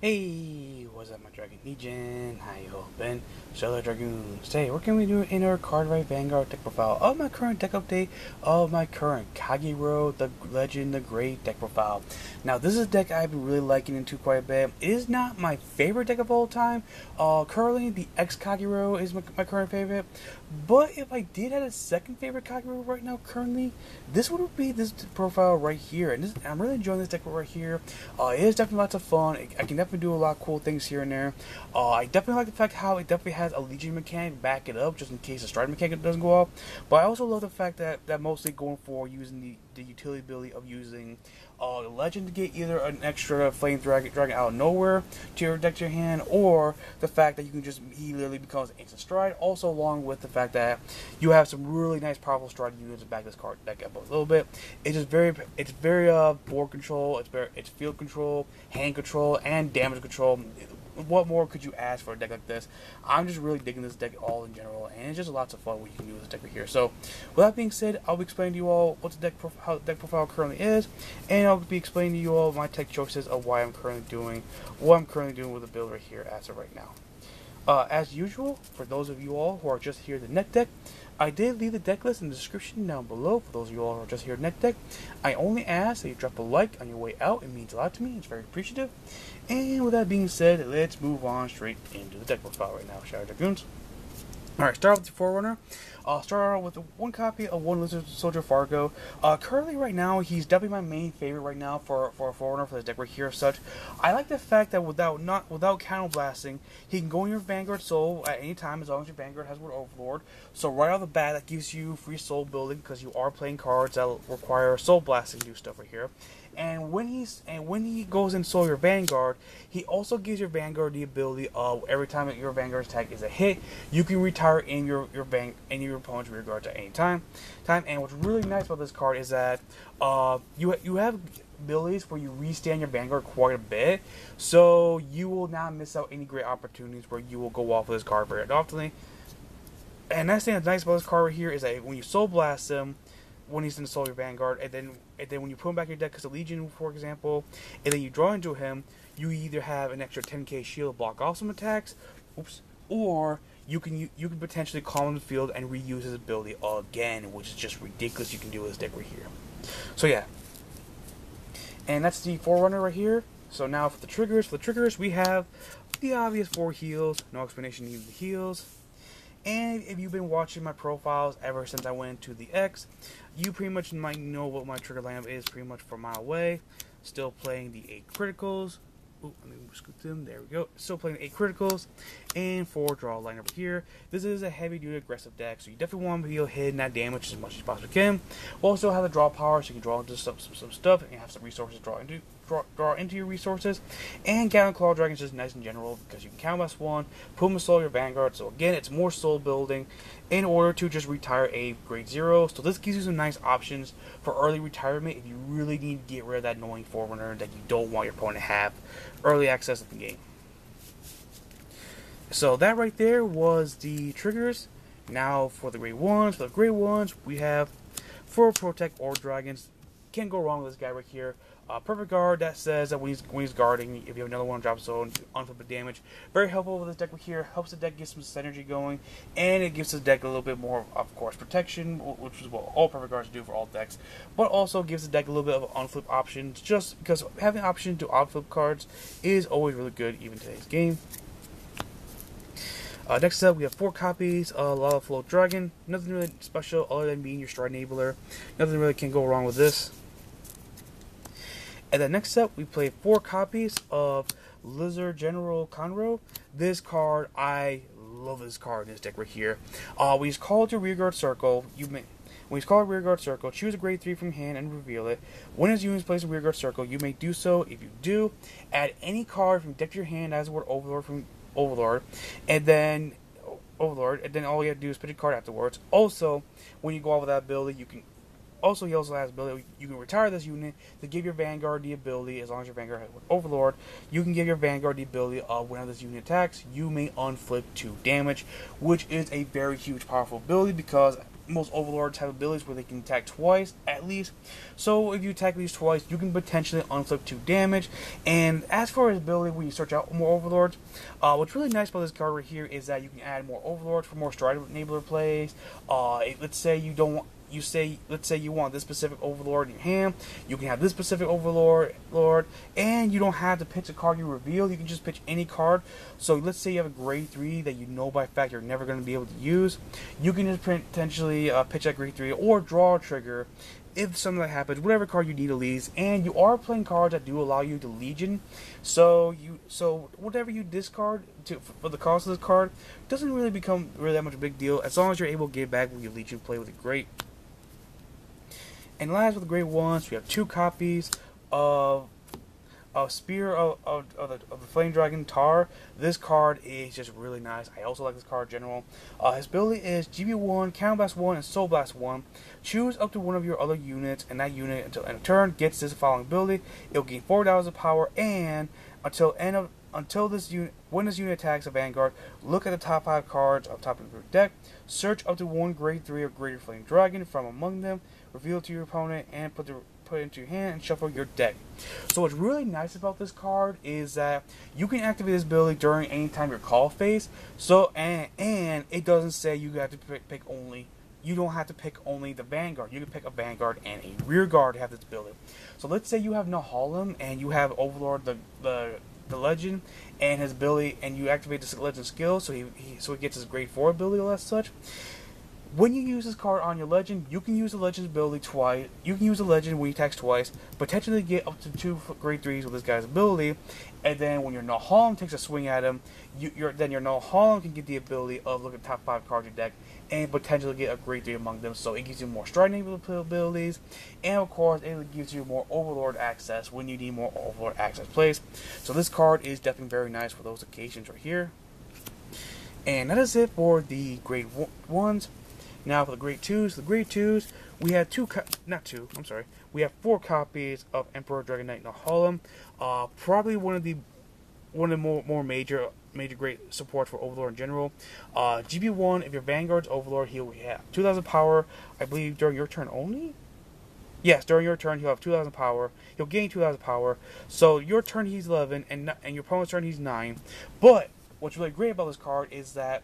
Hey, what's up my Dragon Legion? How you all been? Stellar Dragoons. Today, what can we do in our CardFight Vanguard deck profile of my current deck update of my current Kagero, the Legend, the Great deck profile. Now, this is a deck I've been really liking into quite a bit. It is not my favorite deck of all time. Currently, the X Kagero is my current favorite. But if I did have a second favorite Kagero right now, currently, this would be this profile right here. And I'm really enjoying this deck right here. It is definitely lots of fun. I can definitely do a lot of cool things here and there. I definitely like the fact how it definitely has a Legion mechanic to back it up, just in case the Strider mechanic doesn't go off. But I also love the fact that mostly going for using the utility ability of using Legend to get either an extra Flame Dragon out of nowhere to your deck to your hand, or the fact that you can just, he literally becomes instant stride. Also, along with the fact that you have some really nice powerful stride units to back this card deck up a little bit. It's very board control, it's field control, hand control, and damage control. What more could you ask for a deck like this? I'm just really digging this deck all in general, and it's just lots of fun what you can do with this deck right here. So, with that being said, I'll be explaining to you all what how the deck profile currently is, and I'll be explaining to you all my tech choices of what I'm currently doing with the build right here as of right now. As usual, for those of you all who are just here the net deck, I did leave the deck list in the description down below for those of you all who are just here net deck. I only ask that you drop a like on your way out. It means a lot to me. It's very appreciative. And with that being said, let's move on straight into the deck profile right now, Shadow Dragoons. Alright, start off with the Forerunner. Start out with one copy of one Lizard Soldier Fargo. Currently, right now, he's definitely my main favorite right now for a Forerunner for this deck right here. As such, I like the fact that without counterblasting, he can go in your Vanguard Soul at any time as long as your Vanguard has word Overlord. So right off the bat, that gives you free soul building because you are playing cards that require soul blasting to do stuff right here. And when he goes and soul your Vanguard, he also gives your Vanguard the ability of every time that your Vanguard's attack is a hit, you can retire in your opponent's rear guards at any time. And what's really nice about this card is that you have abilities where you restand your Vanguard quite a bit, so you will not miss out any great opportunities where you will go off with this card very often. And that's the thing that's nice about this card right here is that when you soul blast him, when he's in the soul your Vanguard, and then when you put him back in your deck, because the Legion, for example, and then you draw into him, you either have an extra 10k shield to block off some attacks, or you can potentially call him to the field and reuse his ability again, which is just ridiculous. You can do with this deck right here. So yeah, and that's the Forerunner right here. So now for the triggers, we have the obvious 4 heals. No explanation needed the heals. And if you've been watching my profiles ever since I went into the X, you pretty much might know what my trigger lineup is pretty much from a mile away. Still playing the 8 criticals. Ooh, let me scoot them. There we go. Still playing 8 criticals and 4 draw lineup here. This is a heavy duty aggressive deck, so you definitely want to be able to hit that damage as much as you possibly can. We'll also have the draw power, so you can draw into some stuff and have some resources draw into your resources. And Gatling Claw Dragon is just nice in general because you can counterblast 1, put him to soul your Vanguard. So again, it's more soul building in order to just retire a grade 0. So this gives you some nice options for early retirement if you really need to get rid of that annoying Forerunner that you don't want your opponent to have early access to the game. So that right there was the triggers. Now for the grade 1s. We have 4 Protect Orb Dragons. Can't go wrong with this guy right here. Perfect guard that says that when he's guarding, if you have another one drop zone, unflipped damage. Very helpful with this deck right here. Helps the deck get some synergy going, and it gives the deck a little bit more, of course, protection, which is what all perfect guards do for all decks. But also gives the deck a little bit of unflip options, just because having an option to unflip cards is always really good, even in today's game. Next up, we have 4 copies of Nouvalle Vauge Dragon. Nothing really special other than being your stride enabler. Nothing really can go wrong with this. And then next up, we play 4 copies of Lizard General Conro. This card, I love this card in this deck right here. When he's called to rearguard circle, choose a grade 3 from hand and reveal it. When his units place a rearguard circle, you may do so. If you do, add any card from deck to your hand as the word Overlord, and then all you have to do is put a card afterwards. Also, when you go off with that ability, you can Also, he also has ability. You can retire this unit to give your Vanguard the ability. As long as your Vanguard has Overlord, you can give your Vanguard the ability of whenever this unit attacks, you may unflip 2 damage, which is a very huge, powerful ability because most Overlords have abilities where they can attack twice at least. So if you attack these twice, you can potentially unflip 2 damage. And as for his ability, when you search out more Overlords, what's really nice about this card right here is that you can add more Overlords for more Stride Enabler plays. Let's say you don't want. Let's say you want this specific Overlord in your hand, you can have this specific Overlord, and you don't have to pitch a card you reveal, you can just pitch any card. So let's say you have a grade 3 that you know by fact you're never going to be able to use, you can just potentially pitch that grade 3 or draw a trigger if something like that happens, whatever card you need to leave, and you are playing cards that do allow you to Legion, so whatever you discard for the cost of this card doesn't really become that much of a big deal, as long as you're able to get back with your Legion play with it great. And last with the great ones, we have 2 copies of Spear of the Flame Dragon Tahr. This card is just really nice. I also like this card in general. His ability is GB1, Counter Blast 1, and Soul Blast 1. Choose up to one of your other units, and that unit until end of turn gets this following ability. It'll gain 4,000 of power, and when this unit attacks a Vanguard, look at the top 5 cards of top of your deck. Search up to 1 grade 3 or greater Flame Dragon from among them. Reveal to your opponent and put it into your hand and shuffle your deck. So what's really nice about this card is that you can activate this ability during any time your call phase. So and it doesn't say you have to pick only. You don't have to pick only the Vanguard. You can pick a Vanguard and a Rear Guard to have this ability. So let's say you have Nahalam and you have Overlord the Legend and his ability, and you activate this Legend skill, so he gets his grade 4 ability as such. When you use this card on your Legend, you can use the Legend's ability twice. You can use the Legend when he attacks twice, potentially get up to 2 grade 3s with this guy's ability, and then when your Nahalam takes a swing at him, your Nahalam can get the ability of look at the top 5 cards of your deck and potentially get a grade 3 among them, so it gives you more Stride Enabler abilities, and of course it gives you more Overlord access when you need more Overlord access plays. So this card is definitely very nice for those occasions right here. And that is it for the grade 1s. Now for the grade 2s, we have we have 4 copies of Emperor Dragon Knight Nahalam. Probably one of the more major great support for Overlord in general. GB1, if your Vanguard's Overlord, he'll have 2,000 power, I believe, during your turn only? Yes, during your turn, he'll have 2,000 power. He'll gain 2,000 power. So your turn, he's 11, and your opponent's turn, he's 9. But what's really great about this card is that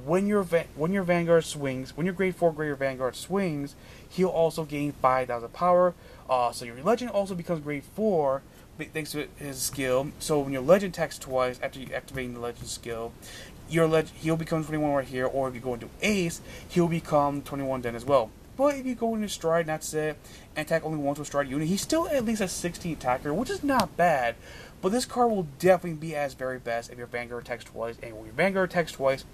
when your Vanguard swings, when your grade 4 greater Vanguard swings, he'll also gain 5,000 power. So your Legend also becomes grade 4 thanks to his skill. So when your Legend attacks twice after you activating the Legend skill, he'll become 21 right here. Or if you go into Ace, he'll become 21 then as well. But if you go into Stride, and that's it, and attack only once with Stride unit, he's still at least a 16 attacker, which is not bad. But this card will definitely be at its very best if your Vanguard attacks twice. And when your Vanguard attacks twice,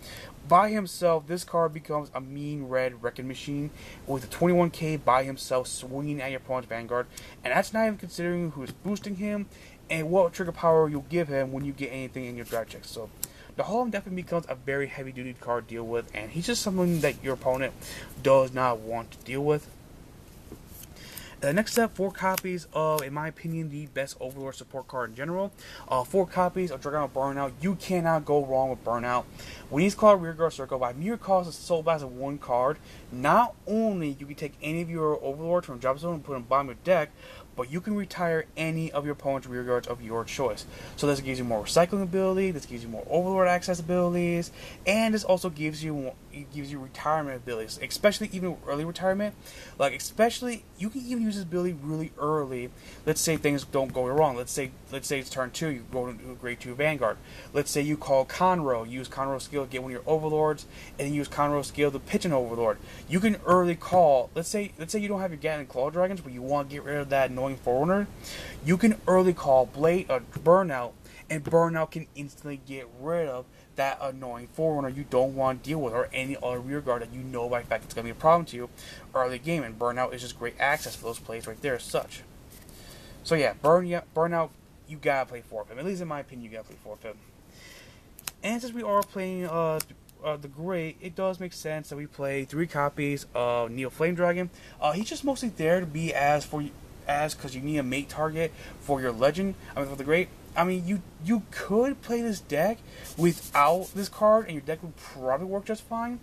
by himself, this card becomes a mean red wrecking machine with a 21k by himself swinging at your opponent's Vanguard. And that's not even considering who's boosting him and what trigger power you'll give him when you get anything in your draft checks. So the Nahalam definitely becomes a very heavy-duty card to deal with, and he's just something that your opponent does not want to deal with. Next up, 4 copies of, in my opinion, the best Overlord support card in general. 4 copies of Dragonic Burnout. You cannot go wrong with Burnout. When he's called Rear Guard Circle, by mere cost of Soul Blast of 1 card, not only you can take any of your Overlords from drop zone and put them bottom of your deck, but you can retire any of your opponent's rear guards of your choice. So this gives you more recycling ability, this gives you more Overlord access abilities, and this also gives you retirement abilities, especially even early retirement. Like especially, you can even use this ability really early. Let's say things don't go wrong. Let's say it's turn 2, you go into a grade 2 Vanguard. Let's say you call Conro, use Conro's skill to get one of your Overlords, and then use Conro's skill to pitch an Overlord. You can early call. Let's say you don't have your Gatling Claw Dragons, but you want to get rid of that annoying Forerunner. You can early call Burnout, and Burnout can instantly get rid of that annoying Forerunner you don't want to deal with, or any other rear guard that you know by fact it's going to be a problem to you early game. And Burnout is just great access for those plays right there as such. So yeah, Burnout, you gotta play 4 of him. At least in my opinion, you gotta play 4 of him. And since we are playing the Great, it does make sense that we play 3 copies of Neo Flame Dragon. He's just mostly there to be because you need a mate target for your Legend. I mean, for the Great. I mean, you could play this deck without this card, and your deck would probably work just fine.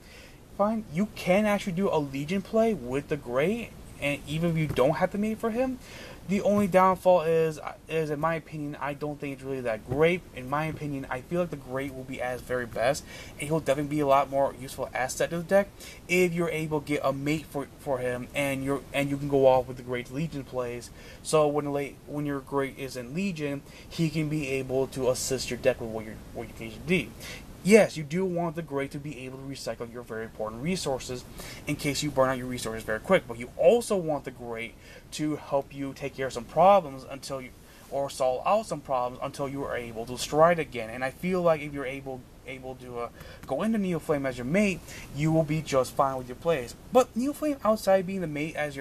You can actually do a Legion play with the Great, and even if you don't have the mate for him. The only downfall is in my opinion, I don't think it's really that great. In my opinion, I feel like the Great will be at his very best, and he'll definitely be a lot more useful asset to the deck if you're able to get a mate for him, and you can go off with the Great Legion plays. So when your Great is in Legion, he can be able to assist your deck with what you need to do. Yes, you do want the Great to be able to recycle your very important resources in case you burn out your resources very quick. But you also want the Great to help you take care of some problems or solve out some problems until you are able to stride again. And I feel like if you're able to go into Neo Flame as your mate, you will be just fine with your plays. But Neo Flame, outside being the mate as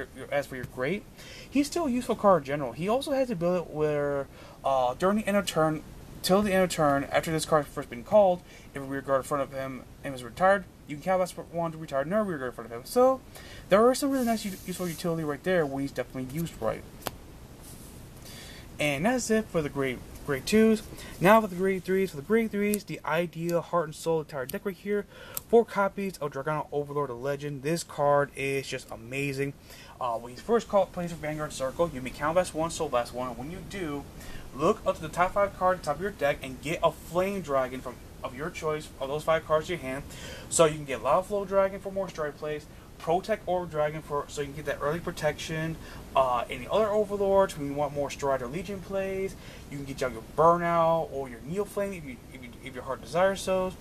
for your Great, he's still a useful card in general. He also has the ability where during the end of turn. Till the end of turn, after this card has first been called, if a rear guard in front of him is retired, you can cast one to retire another rear guard in front of him. So, there are some really nice useful utility right there when he's definitely used right. And that's it for the Grade 2s. Now for the Grade 3s. For the Grade 3s, the ideal Heart and Soul entire deck right here. 4 copies of Dragonic Overlord of Legend. This card is just amazing. When you first plays your Vanguard Circle, you may Counterblast 1, Soul Blast 1, and when you do, look up to the top 5 cards at the top of your deck and get a Flame Dragon of your choice of those 5 cards in your hand. So you can get Lava Flow Dragon for more stride plays, Protect Orb Dragon so you can get that early protection. Any other Overlords when you want more stride or Legion plays. You can get out your Burnout or your Neo Flame if your heart desires so.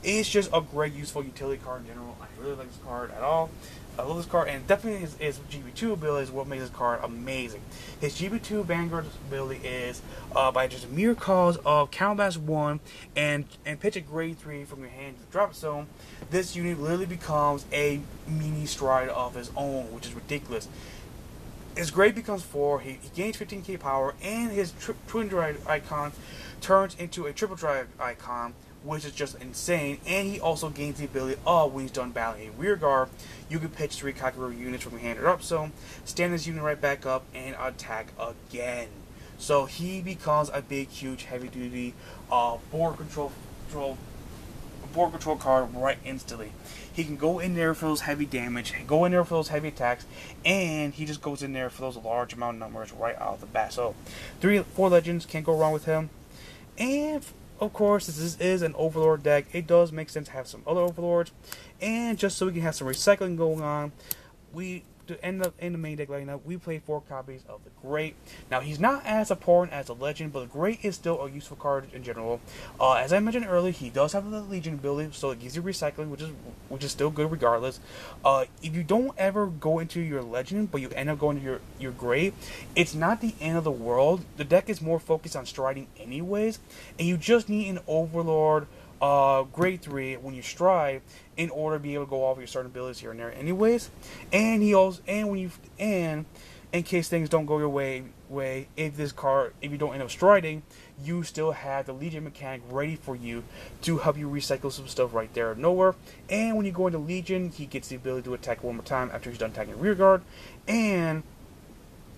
It's just a great useful utility card in general. I really like this card at all. I love this card, and definitely his GB2 ability is what makes this card amazing. His GB2 Vanguard ability is by just a mere cause of Counterblast 1 and pitch a Grade 3 from your hand to the drop zone. This unit literally becomes a mini stride of his own, which is ridiculous. His Grade becomes 4, he gains 15k power, and his Twin Dride icon turns into a Triple Dride icon, which is just insane. And he also gains the ability of, when he's done battling a rear guard, you can pitch 3 Kagero units from your hand or up zone, stand this unit right back up, and attack again. So he becomes a big, huge, heavy-duty board control card right instantly. He can go in there for those heavy damage, go in there for those heavy attacks, and he just goes in there for those large amount of numbers right out of the bat. So 4 legends can't go wrong with him. And of course, this is an Overlord deck. It does make sense to have some other Overlords, and just so we can have some recycling going on, to end up in the main deck lineup, we play 4 copies of the Great. Now, he's not as important as the Legend, but the Great is still a useful card in general. As I mentioned earlier, he does have the Legion ability, so it gives you recycling, which is still good regardless. If you don't ever go into your Legend, but you end up going to your Great, it's not the end of the world. The deck is more focused on striding anyways, and you just need an Overlord Grade 3 when you stride in order to be able to go off your certain abilities here and there anyways. And in case things don't go your way, if you don't end up striding, you still have the Legion mechanic ready for you to help you recycle some stuff right there nowhere. And when you go into Legion, he gets the ability to attack one more time after he's done attacking rear guard. And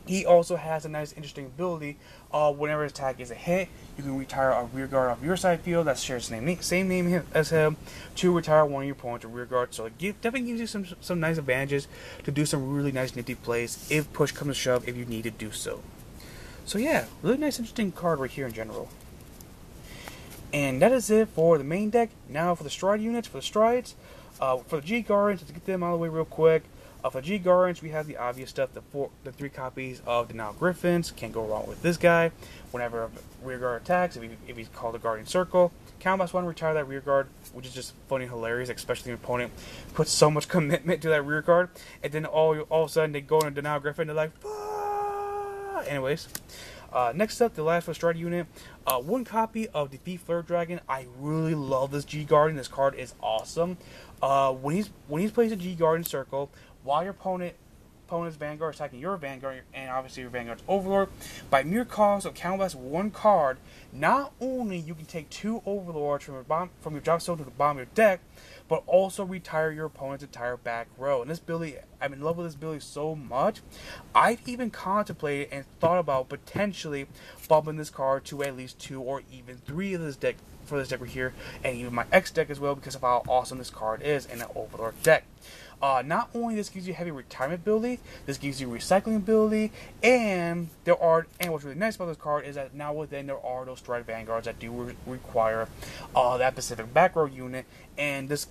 he also has a nice, interesting ability. Whenever his attack is a hit, you can retire a rear guard off your side field that shares the same name as him to retire one of your opponent's rear guard. So it definitely gives you some nice advantages to do some really nice, nifty plays if push comes to shove, if you need to do so. So yeah, really nice, interesting card right here in general. And that is it for the main deck. Now for the stride units, for the G Guardians, let's get them out of the way real quick. For G Guardians, we have the obvious stuff, the 3 copies of Denial Griffins. Can't go wrong with this guy. Whenever a rear guard attacks, if he's called a Guardian Circle, Counterblast 1, retire that rear guard, which is just funny and hilarious, especially if the opponent puts so much commitment to that rear guard, and then all of a sudden they go into Denial Griffin, they're like, fuck! Anyways, next up, the last for stride unit, 1 copy of Defeat Flare Dragon. I really love this G Guardian. This card is awesome. When he's placed a G Guardian Circle, while your opponent opponent's Vanguard attacking your Vanguard, and obviously your Vanguard's Overlord, by mere cost of counterblast one card, not only you can take 2 Overlords from your drop zone to the bottom of your deck, but also retire your opponent's entire back row. And this ability, I'm in love with this ability so much, I've even contemplated and thought about potentially bumping this card to at least 2 or even 3 of this deck, for this deck right here, and even my X deck as well, because of how awesome this card is in an Overlord deck. Not only this gives you heavy retirement ability, this gives you recycling ability, and what's really nice about this card is that now within there are those Stride Vanguards that do require that specific back row unit, and this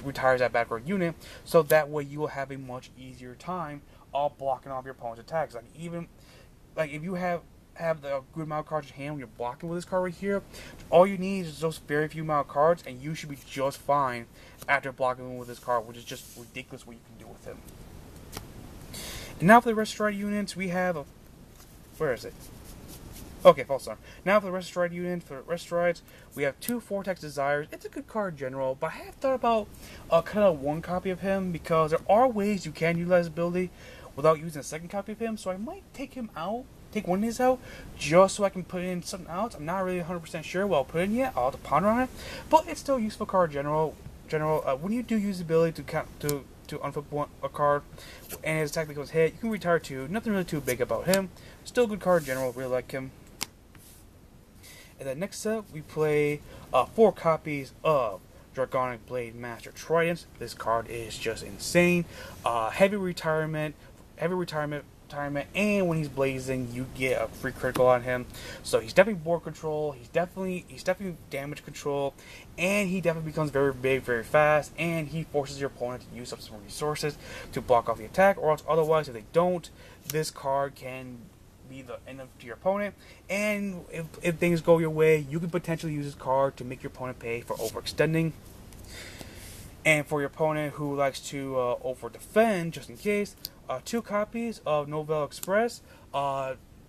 retires that back row unit, so that way you will have a much easier time blocking off your opponent's attacks. Like if you have the good amount of cards in hand when you're blocking with this card right here, all you need is those very few amount of cards, and you should be just fine after blocking with this card, which is just ridiculous what you can do with him. And now for the rest of Stride units, we have where is it? Okay, false alarm. Now for the rest of Stride units, for the rest Strides, we have 2 Vortex Desires. It's a good card in general, but I have thought about kind of 1 copy of him, because there are ways you can utilize his ability without using a second copy of him, so I might take him out. Take one of these out just so I can put in something else. I'm not really 100% sure what I'll put in yet. I'll have to ponder on it, but it's still a useful card in general. When you do use the ability to unflip a card and his attack becomes hit, you can retire 2. Nothing really too big about him. Still a good card in general. Really like him. And then next up, we play 4 copies of Dragonic Blademaster Tratin. This card is just insane. Heavy retirement, and when he's blazing, you get a free critical on him. So he's definitely board control. He's definitely damage control, and he definitely becomes very big, very fast. And he forces your opponent to use up some resources to block off the attack, or else otherwise, if they don't, this card can be the end to your opponent. And if things go your way, you can potentially use this card to make your opponent pay for overextending. And for your opponent who likes to over defend, just in case, 2 copies of Nouvalle Express.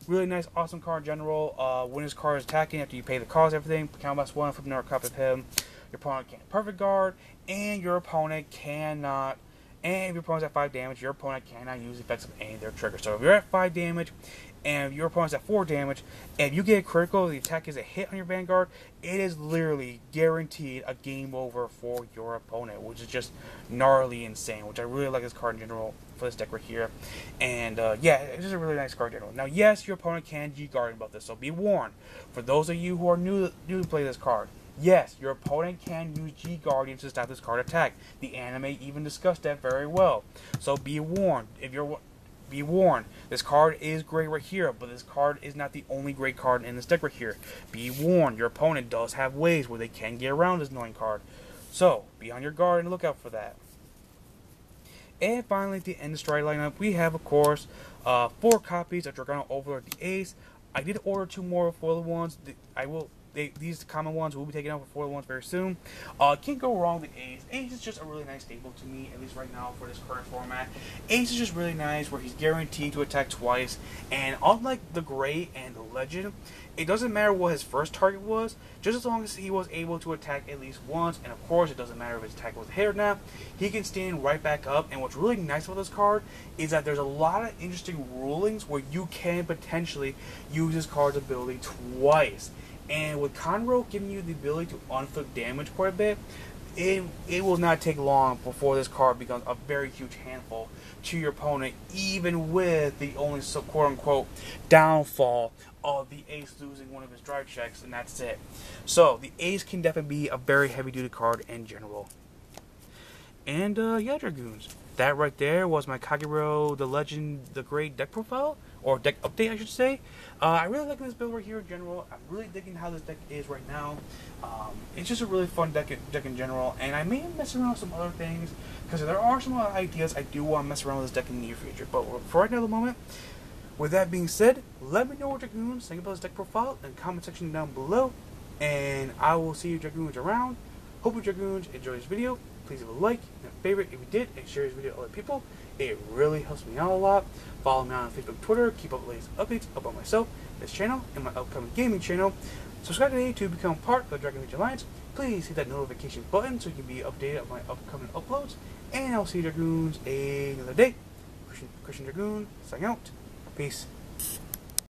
Really nice, awesome card in general. When his card is attacking, after you pay the cost, everything, counterblast 1, flip another copy of him. Your opponent can't perfect guard, and your opponent cannot. And if your opponent's at 5 damage, your opponent cannot use the effects of any of their triggers. So if you're at 5 damage, and your opponent's at 4 damage, and you get a critical, the attack is a hit on your Vanguard, it is literally guaranteed a game over for your opponent, which is just gnarly insane, which I really like this card in general for this deck right here. And yeah, it's just a really nice card in general. Now, yes, your opponent can G-Guard about this, so be warned. For those of you who are new to play this card, yes, your opponent can use G-Guardian to stop this card attack. The anime even discussed that very well. So be warned. Be warned. This card is great right here, but this card is not the only great card in this deck right here. Be warned. Your opponent does have ways where they can get around this annoying card. So, be on your guard and look out for that. And finally, at the end of the Stride lineup, we have, of course, 4 copies of Dragonic Overlord the Ace. I did order 2 more foil ones. These common ones will be taken out for foil ones very soon. Can't go wrong with Ace. Ace is just a really nice staple to me, at least right now for this current format. Ace is just really nice, where he's guaranteed to attack twice, and unlike the Great and the Legend, it doesn't matter what his first target was, just as long as he was able to attack at least once, and of course it doesn't matter if his attack was a hit or not, he can stand right back up. And what's really nice about this card is that there's a lot of interesting rulings where you can potentially use this card's ability twice. And with Conro giving you the ability to unflip damage quite a bit, it will not take long before this card becomes a very huge handful to your opponent, even with the only quote-unquote downfall of the Ace losing one of his drive checks, and that's it. So the Ace can definitely be a very heavy-duty card in general. And yeah, Dragoons, that right there was my Kagero, the Legend, the Great deck profile, or deck update, I should say. I really like this build right here in general. I'm really digging how this deck is right now. It's just a really fun deck in general, and I may mess around with some other things, because there are some other ideas I do want to mess around with this deck in the near future. But for right now, at the moment, with that being said, let me know what Dragoons think about this deck profile in the comment section down below, and I will see you Dragoons around. Hope you Dragoons enjoyed this video. Please leave a like and a favorite if you did, and share this video with other people. It really helps me out a lot. Follow me on Facebook, Twitter, keep up with the latest updates about myself, this channel, and my upcoming gaming channel. Subscribe today to become part of the Dragon Age Alliance. Please hit that notification button so you can be updated on my upcoming uploads. And I'll see you Dragoons another day. Christian Dragoon, signing out. Peace.